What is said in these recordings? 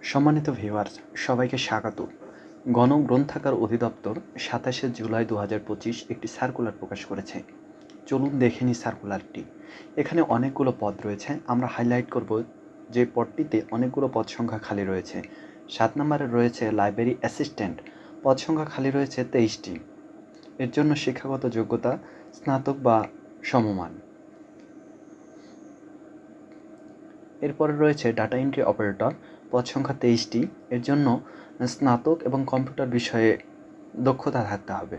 সম্মানিত ভিউয়ার্স, সবাইকে স্বাগত। গণগ্রন্থাগার অধিদপ্তর ২৭শে জুলাই ২০২৫ একটি সার্কুলার প্রকাশ করেছে। চলুন দেখে নিই সার্কুলারটি। এখানে অনেকগুলো পদ রয়েছে। আমরা হাইলাইট করব যে পদটিতে অনেকগুলো পদ সংখ্যা খালি রয়েছে। ৭ নম্বরে রয়েছে লাইব্রেরি অ্যাসিস্ট্যান্ট, পদ সংখ্যা খালি রয়েছে ২৩টি। এর জন্য শিক্ষাগত যোগ্যতা স্নাতক বা সমমান। এরপরে রয়েছে ডাটা এন্ট্রি অপারেটর, পদ সংখ্যা ২৩টি। এর জন্য স্নাতক এবং কম্পিউটার বিষয়ে দক্ষতা থাকতে হবে।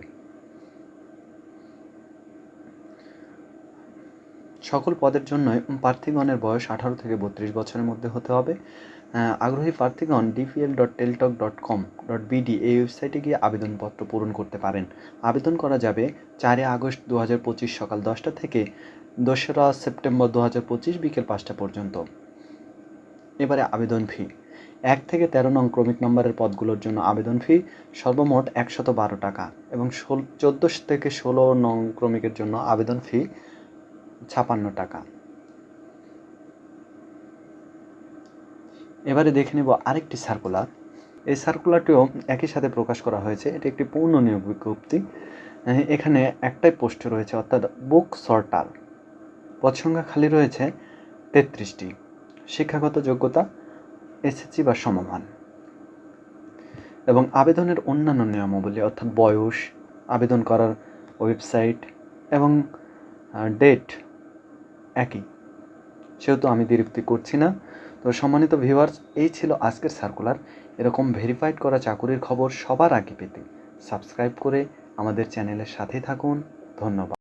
সকল পদের জন্য প্রার্থীগণের বয়স ১৮ থেকে ৩২ বছরের মধ্যে হতে হবে। আগ্রহী প্রার্থীগণ dpl.teltok.com.bd এই ওয়েবসাইটে গিয়ে আবেদনপত্র পূরণ করতে পারেন। আবেদন করা যাবে ৪ আগস্ট ২০২৫ সকাল ১০টা থেকে ২রা সেপ্টেম্বর ২০২৫ বিকেল ৫টা পর্যন্ত। এবারে আবেদন ফি। ১ থেকে ১৩ নং ক্রমিক নম্বরের পদগুলোর জন্য আবেদন ফি সর্বমোট ১১২ টাকা এবং ১৪ থেকে ১৬ নং ক্রমিকের জন্য আবেদন ফি ৫৬ টাকা। এবারে দেখে নেব আরেকটি সার্কুলার। এই সার্কুলারটিও একই সাথে প্রকাশ করা হয়েছে। এটি একটি পূর্ণ নিয়োগ বিজ্ঞপ্তি। এখানে একটাই পোস্ট রয়েছে, অর্থাৎ বুক সর্টার। পদ সংখ্যা খালি রয়েছে ৩৩টি। শিক্ষাগত যোগ্যতা এসএসসি বা সমমান। এবং আবেদনের অন্যান্য নিয়মাবলী, অর্থাৎ বয়স, আবেদন করার ওয়েবসাইট এবং ডেট একই, সেহেতু আমি দ্বিরুক্তি করছি না। তো সম্মানিত ভিউয়ার্স, এই ছিল আজকের সার্কুলার। এরকম ভেরিফাইড করা চাকুরির খবর সবার আগে পেতে সাবস্ক্রাইব করে আমাদের চ্যানেলের সাথে থাকুন। ধন্যবাদ।